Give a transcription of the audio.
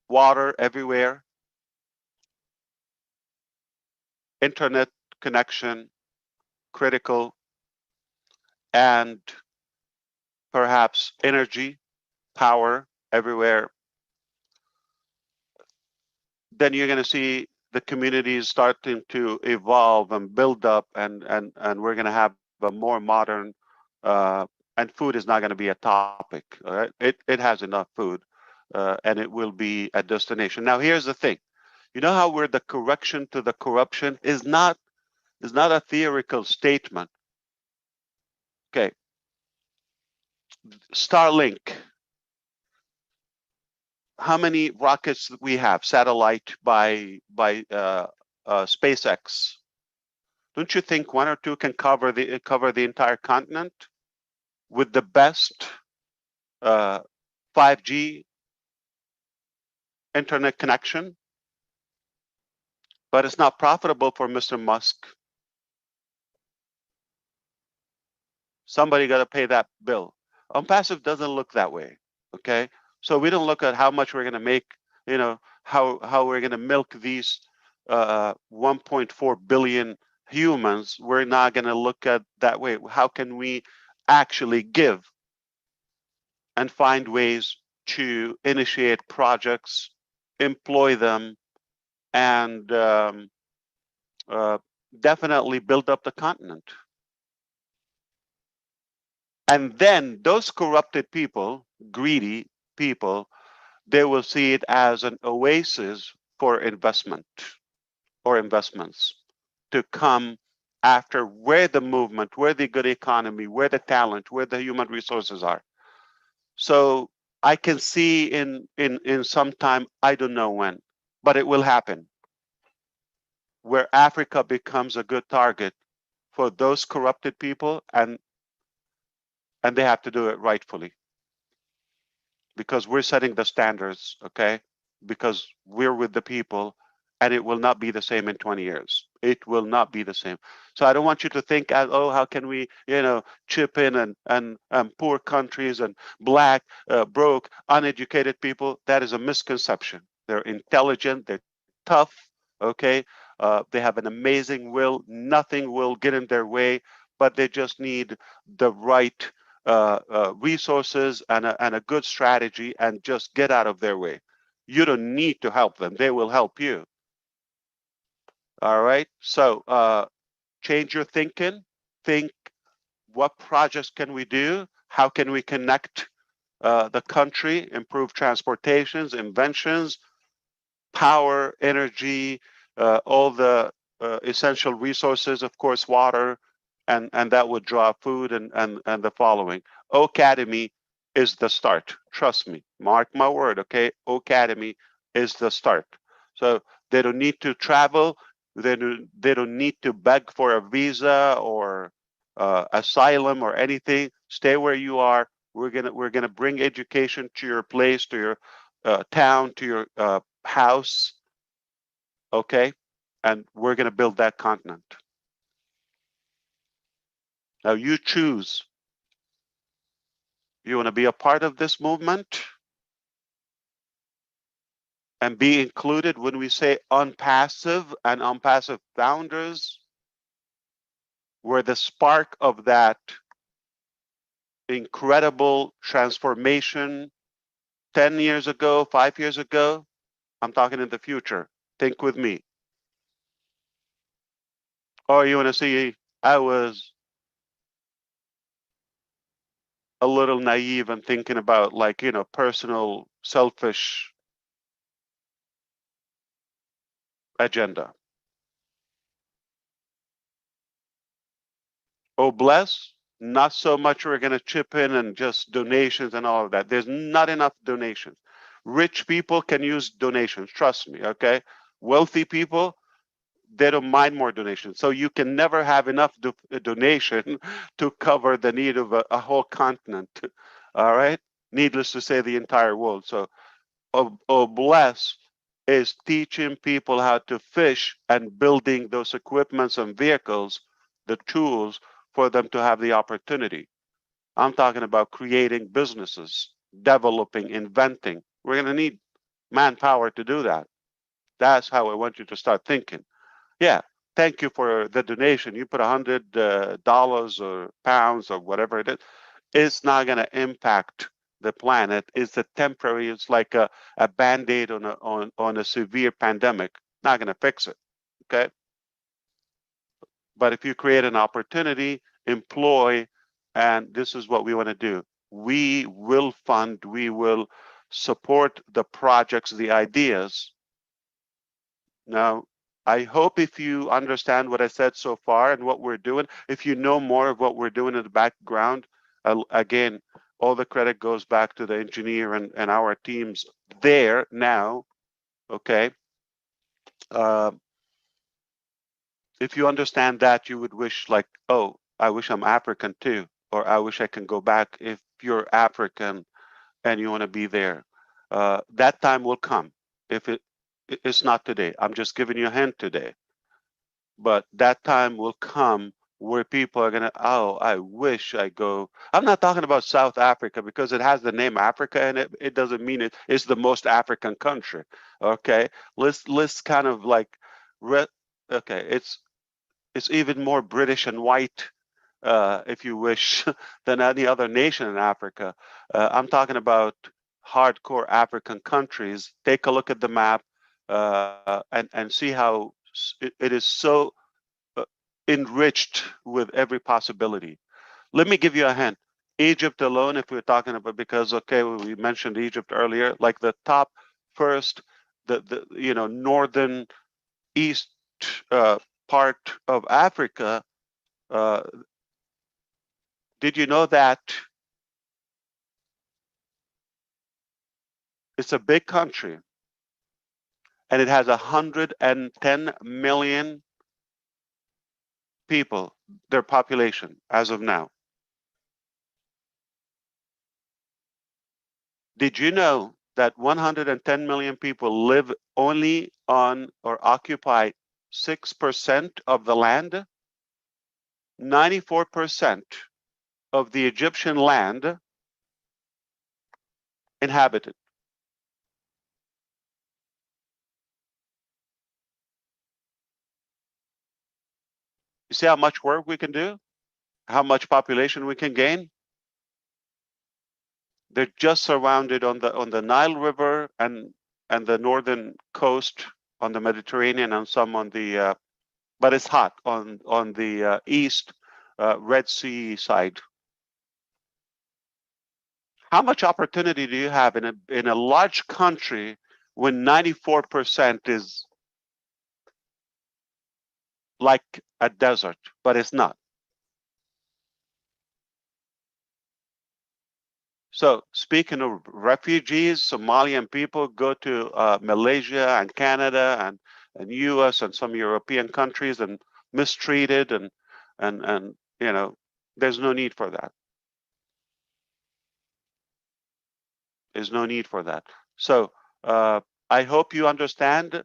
water everywhere, internet connection, critical, and perhaps energy, power everywhere, then you're going to see the communities starting to evolve and build up, and we're going to have a more modern, and food is not going to be a topic. All right? It has enough food, and it will be a destination. Now, here's the thing. You know how we're the correction to the corruption is not a theoretical statement. Okay, Starlink. How many rockets we have? Satellite by SpaceX. Don't you think one or two can cover the entire continent with the best 5G internet connection? But it's not profitable for Mr. Musk. Somebody got to pay that bill. Passive doesn't look that way. Okay, so we don't look at how much we're going to make. How we're going to milk these 1.4 billion humans. We're not going to look at that way. How can we actually give and find ways to initiate projects, employ them, and definitely build up the continent? And then those corrupted people, greedy people, they will see it as an oasis for investment or investments to come after where the movement, where the good economy, where the talent, where the human resources are. So I can see in some time, I don't know when, but it will happen, where Africa becomes a good target for those corrupted people, and they have to do it rightfully, because we're setting the standards, okay? Because we're with the people, and it will not be the same in 20 years. It will not be the same. So I don't want you to think, oh, how can we, chip in and poor countries and black, broke, uneducated people? That is a misconception. They're intelligent, they're tough, okay? They have an amazing will. Nothing will get in their way, but they just need the right resources and a good strategy, and just get out of their way. You don't need to help them. They will help you. All right. So change your thinking. Think, what projects can we do? How can we connect the country, improve transportations, inventions, power, energy, all the essential resources, of course, water, and that would draw food and the following. Academy is the start. Trust me. Mark my word, okay? Academy is the start. So they don't need to travel. They don't need to beg for a visa or asylum or anything. Stay where you are. We're gonna bring education to your place, to your town, to your house, okay? And we're gonna build that continent. Now you choose. You want to be a part of this movement and be included when we say unpassive and unpassive founders, where the spark of that incredible transformation 10 years ago, 5 years ago, I'm talking in the future. Think with me. Or you want to see, I was a little naive and thinking about, like, personal, selfish agenda. Oh, bless. Not so much we're going to chip in and just donations and all of that. There's not enough donations. Rich people can use donations, trust me, okay? Wealthy people, they don't mind more donations. So you can never have enough donation to cover the need of a whole continent, all right? Needless to say, the entire world. So bless is teaching people how to fish and building those equipments and vehicles, the tools for them to have the opportunity. I'm talking about creating businesses, developing, inventing. We're going to need manpower to do that. That's how I want you to start thinking. Yeah, thank you for the donation. You put $100 or pounds or whatever it is. It's not going to impact the planet. It's a temporary. It's like a band-aid on a severe pandemic. Not going to fix it. Okay. But if you create an opportunity, employ, and this is what we want to do. We will fund. We will support the projects, the ideas. Now, I hope if you understand what I said so far and what we're doing, if you know more of what we're doing in the background, again, all the credit goes back to the engineer and our teams there now, okay? If you understand that, you would wish like, oh, I wish I'm African too, or I wish I can go back. If you're African and you want to be there, that time will come. If it's not today, I'm just giving you a hint today. But that time will come where people are gonna, oh, I wish I go. I'm not talking about South Africa because it has the name Africa in it. It doesn't mean it's the most African country. Okay, let's kind of like, okay, it's even more British and white, if you wish, than any other nation in Africa. I'm talking about hardcore African countries. Take a look at the map and see how it is so enriched with every possibility. Let me give you a hint. Egypt alone, if we're talking about, because okay, we mentioned Egypt earlier, like the top first, the northern east part of Africa. Uh, did you know that it's a big country and it has 110 million people, their population as of now? Did you know that 110 million people live only on or occupy 6% of the land? 94% of the Egyptian land inhabited. You see how much work we can do? How much population we can gain? They're just surrounded on the Nile River and the northern coast on the Mediterranean and some on the but it's hot on the east Red Sea side. How much opportunity do you have in a large country when 94% is like a desert, but it's not? So speaking of refugees, Somalian people go to Malaysia and Canada and US and some European countries and mistreated and there's no need for that. There's no need for that. So I hope you understand